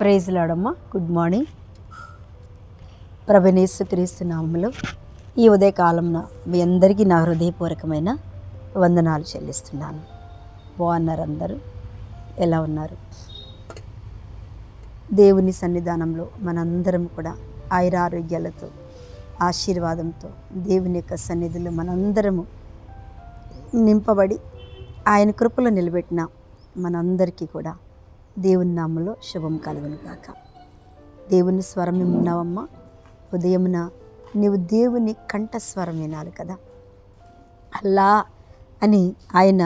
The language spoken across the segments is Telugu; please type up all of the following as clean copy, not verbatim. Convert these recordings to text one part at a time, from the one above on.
ప్రైజ్ లాడమ్మా. Good morning. ప్రభువైన యేసుక్రీస్తు నామములో ఈ ఉదయకాలంన మీ అందరికీ నా హృదయపూర్వకమైన వందనాలు చెల్లిస్తున్నాను. బాగున్నారు అందరూ? ఎలా ఉన్నారు? దేవుని సన్నిధానంలో మనందరం కూడా ఆయురారోగ్యాలతో ఆశీర్వాదంతో దేవుని యొక్క సన్నిధిలో మనందరము నింపబడి ఆయన కృపలో నిలబెట్టిన మనందరికీ కూడా దేవుని నామములో శుభం కలుగును గాక. దేవుని స్వరం విన్నావమ్మా. ఉదయమున నీవు దేవుని కంఠస్వరం వినాలి కదా. అల్లా అని ఆయన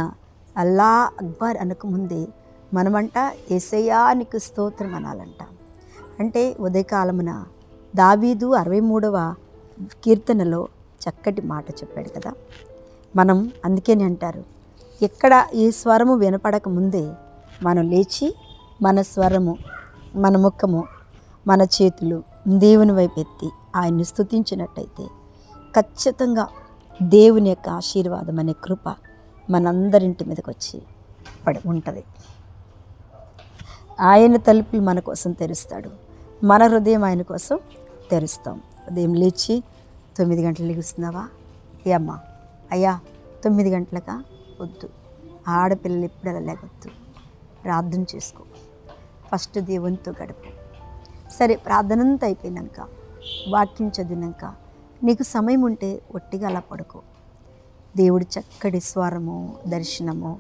అల్లా అక్బర్ అనకముందే మనమంట యేసయ్యా నీకు స్తోత్రం అనాలంట. అంటే ఉదయకాలమున దావీదు 63వ కీర్తనలో చక్కటి మాట చెప్పాడు కదా. మనం అందుకని అంటారు, ఎక్కడ ఈ స్వరము వినపడక ముందే మనం లేచి మన స్వరము, మన ముఖము, మన చేతులు దేవుని వైపు ఎత్తి ఆయన్ని స్తుతించినట్టయితే ఖచ్చితంగా దేవుని యొక్క ఆశీర్వాదం అనే కృప మనందరింటి మీదకి వచ్చి ఉంటుంది. ఆయన తలుపులు మన కోసం తెరుస్తాడు. మన హృదయం ఆయన కోసం తెరుస్తాం. ఉదయం లేచి 9 గంటలు లెగుస్తున్నావా? ఏ అమ్మా, అయ్యా 9 గంటలకా? వద్దు. ఆడపిల్లలు ఎప్పుడు అలా లేకొద్దు. ప్రార్థన చేసుకో. ఫస్ట్ దేవునితో గడుపు. సరే, ప్రార్థనంతా అయిపోయినాక, వాక్యం చదివినాక నీకు సమయం ఉంటే ఒట్టిగా అలా పడుకో. దేవుడు చక్కటి స్వరము, దర్శనము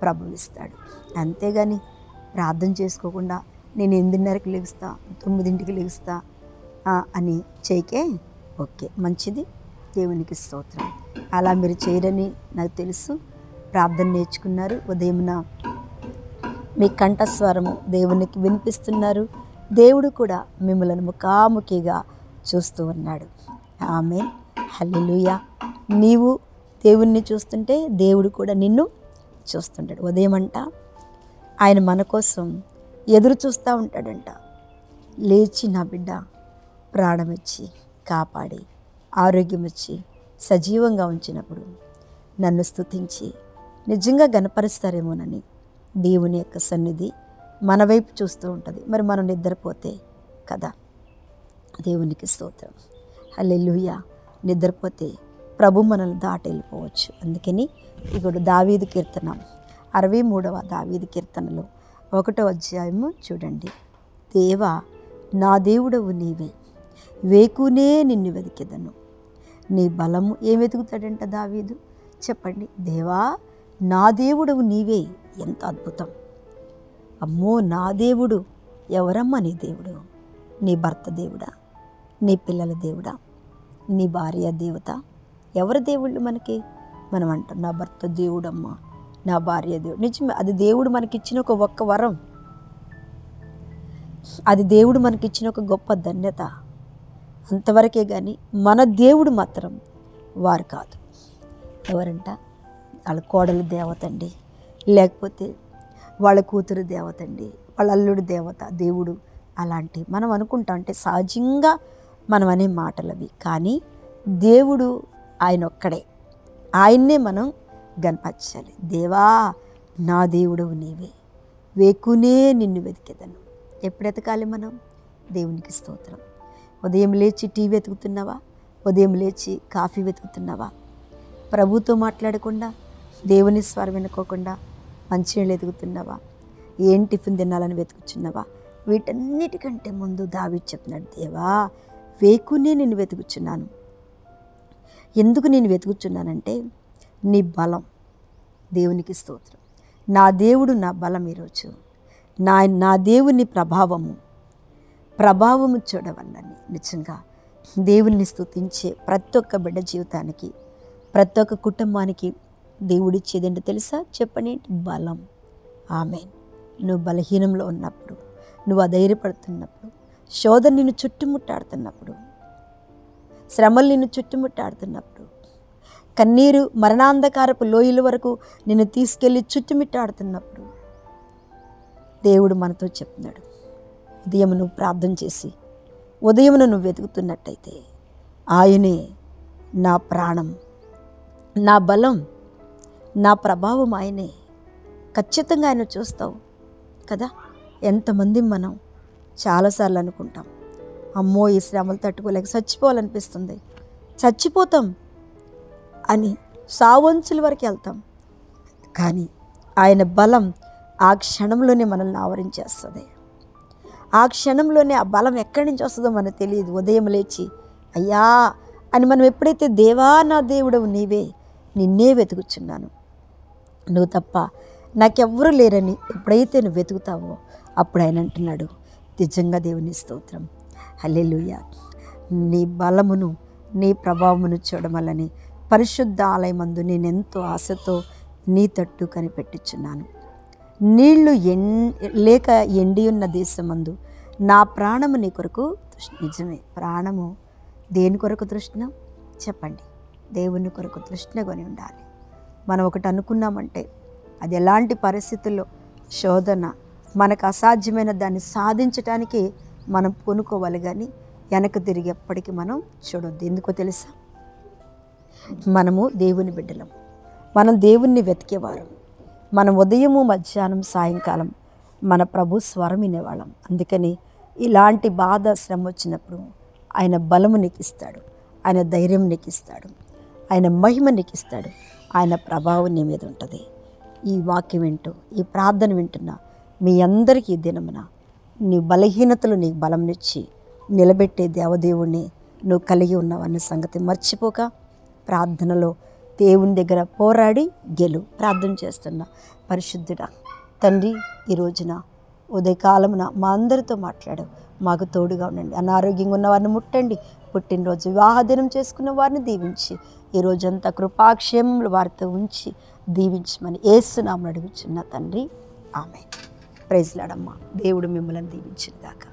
ప్రభువిస్తాడు. అంతేగాని ప్రార్థన చేసుకోకుండా నేను 8:30కి లెగుస్తా, 9ంటికి లెగుస్తా అని చేయకే. ఓకే, మంచిది. దేవునికి స్తోత్రం. అలా మీరు చేయరని నాకు తెలుసు. ప్రార్థన నేర్చుకున్నారు. ఉదయమున మీ కంఠస్వరము దేవునికి వినిపిస్తున్నారు. దేవుడు కూడా మిమ్మల్ని ముఖాముఖిగా చూస్తూ ఉన్నాడు. ఆమేన్, హల్లెలూయా. నీవు దేవుణ్ణి చూస్తుంటే దేవుడు కూడా నిన్ను చూస్తుంటాడు. ఉదయమంట ఆయన మన కోసం ఎదురు చూస్తూ ఉంటాడంట. లేచి నా బిడ్డ ప్రాణం ఇచ్చి కాపాడి ఆరోగ్యం ఇచ్చి సజీవంగా ఉంచినప్పుడు నన్ను స్తుతించి నిజంగా గణపరుస్తారేమోనని దేవుని యొక్క సన్నిధి మన వైపు చూస్తూ ఉంటుంది. మరి మనం నిద్రపోతే కదా. దేవునికి స్తోత్రం, హల్లెలూయా. నిద్రపోతే ప్రభు మనల్ని దాటి వెళ్ళిపోవచ్చు. అందుకని ఇప్పుడు దావీదు కీర్తన 63వ దావీదు కీర్తనలో 1వ అధ్యాయము చూడండి. దేవా నా దేవుడవు నీవే, వేకునే నిన్ను వెతికెదను. నీ బలము ఏం వెతుకుతాడంట దావీదు? చెప్పండి. దేవా నా దేవుడవు నీవే. ఎంత అద్భుతం! అమ్మో, నా దేవుడు ఎవరమ్మా? నీ దేవుడు నీ భర్త దేవుడా? నీ పిల్లల దేవుడా? నీ భార్య దేవత? ఎవరి దేవుళ్ళు మనకి? మనం అంటాం నా భర్త దేవుడమ్మా, నా భార్య దేవుడు. నిజమే, అది దేవుడు మనకిచ్చిన ఒక్క వరం. అది దేవుడు మనకిచ్చిన ఒక గొప్ప ధన్యత. అంతవరకే కానీ మన దేవుడు మాత్రం వారు కాదు. ఎవరంట? వాళ్ళ కోడలు దేవత అండి, లేకపోతే వాళ్ళ కూతురు దేవత అండి, వాళ్ళ అల్లుడు దేవత దేవుడు. అలాంటి మనం అనుకుంటాం, అంటే సహజంగా మనం అనే మాటలు అవి. కానీ దేవుడు ఆయన ఒక్కడే. ఆయన్నే మనం గణపరచాలి. దేవా నా దేవుడవు నీవే, వేకునే నిన్ను వెతికెదను. ఎప్పుడు ఎతకాలి మనం? దేవునికి స్తోత్రం. ఉదయం లేచి టీ వెతుకుతున్నావా? ఉదయం లేచి కాఫీ వెతుకుతున్నావా? ప్రభుతో మాట్లాడకుండా, దేవుని స్వరం వినుకోకుండా మంచినీళ్ళు వెతుకుతున్నావా? ఏం టిఫిన్ తినాలని వెతుకుచున్నావా? వీటన్నిటికంటే ముందు దావీదు చెప్తున్నాడు, దేవా వేకునే నేను వెతుకుచున్నాను. ఎందుకు నేను వెతుకుచున్నానంటే నీ బలం. దేవునికి స్తోత్రం. నా దేవుడు నా బలం. ఈరోజు నా దేవుని ప్రభావము చూడవల్లని నిజంగా దేవుని స్తుతించే ప్రతి ఒక్క బిడ్డ జీవితానికి, ప్రతి ఒక్క కుటుంబానికి దేవుడిచ్చేదేంటో తెలుసా? చెప్పండి, బలం. ఆమేన్. నువ్వు బలహీనంలో ఉన్నప్పుడు, నువ్వు అధైర్యపడుతున్నప్పుడు, శోధన నిన్ను చుట్టుముట్టాడుతున్నప్పుడు, శ్రమలు నిన్ను చుట్టుముట్టాడుతున్నప్పుడు, కన్నీరు మరణాంధకారపు లోయల వరకు నిన్ను తీసుకెళ్ళి చుట్టుముట్టాడుతున్నప్పుడు దేవుడు మనతో చెప్తున్నాడు, ఉదయం నువ్వు ప్రార్థన చేసి ఉదయమున నువ్వు వెతుకుతున్నట్టయితే ఆయనే నా ప్రాణం, నా బలం, నా ప్రభావం ఆయనే. ఖచ్చితంగా ఆయన చూస్తావు కదా. ఎంతమంది మనం చాలాసార్లు అనుకుంటాం, అమ్మో ఈ శ్రమలు తట్టుకోలేక చచ్చిపోవాలనిపిస్తుంది, చచ్చిపోతాం అని సావంచుల వరకు వెళ్తాం. కానీ ఆయన బలం ఆ క్షణంలోనే మనల్ని ఆవరించేస్తుంది. ఆ క్షణంలోనే ఆ బలం ఎక్కడి నుంచి వస్తుందో మనకు తెలియదు. ఉదయం లేచి అయ్యా అని మనం ఎప్పుడైతే దేవా నా దేవుడవు నీవే, నిన్నే వెతుకుచున్నాను, నువ్వు తప్ప నాకెవ్వరూ లేరని ఎప్పుడైతే నువ్వు వెతుకుతావో అప్పుడు ఆయన అంటున్నాడు, నిజంగా దేవుని స్తోత్రం, హల్లెలూయా, నీ బలమును నీ ప్రభావమును చూడమలని పరిశుద్ధ ఆలయమందు నేనెంతో ఆశతో నీ తట్టు కనిపెట్టుచున్నాను. నీళ్లు లేక ఎండి ఉన్న దేశమందు నా ప్రాణము నీ కొరకు నిజమే, ప్రాణము దేని కొరకు తృష్ణ చెప్పండి? దేవుని కొరకు తృష్ణ కొని ఉండాలి. మనం ఒకటి అనుకున్నామంటే అది ఎలాంటి పరిస్థితుల్లో శోధన మనకు అసాధ్యమైన దాన్ని సాధించటానికి మనం కొనుక్కోవాలి, కానీ వెనక్కి తిరిగి ఎప్పటికీ మనం చూడొద్దు. ఎందుకో తెలుసా? మనము దేవుని బిడ్డలం, మనం దేవుణ్ణి వెతికేవారు, మనం ఉదయము మధ్యాహ్నం సాయంకాలం మన ప్రభు స్వరం వినేవాళ్ళం. అందుకని ఇలాంటి బాధ శ్రమ వచ్చినప్పుడు ఆయన బలము నీకు ఇస్తాడు, ఆయన ధైర్యం నీకు ఇస్తాడు, ఆయన మహిమ నీకు ఇస్తాడు, ఆయన ప్రభావం నీ మీద ఉంటుంది. ఈ వాక్యం వింటూ ఈ ప్రార్థన వింటున్నా మీ అందరికీ ఈ దినమున నీ బలహీనతలు నీకు బలంనిచ్చి నిలబెట్టే దేవదేవుణ్ణి నువ్వు కలిగి ఉన్నావన్న సంగతి మర్చిపోక ప్రార్థనలో దేవుని దగ్గర పోరాడి గెలు. ప్రార్థన చేస్తున్నా. పరిశుద్ధుడా తండ్రి, ఈ రోజున ఉదయకాలమున మా అందరితో మాట్లాడు, మాకు తోడుగా ఉండండి. అనారోగ్యంగా ఉన్న వారిని ముట్టండి, పుట్టినరోజు వివాహ దినం చేసుకున్న వారిని దీవించి ఈ రోజంతా కృపాక్షేమములు వారితో ఉంచి దీవించమని యేసు నామమున అడుగుచున్న తండ్రి, ఆమేన్. ప్రైజ్ లార్డ్ అమ్మా. దేవుడు మిమ్మల్ని దీవించును గాక.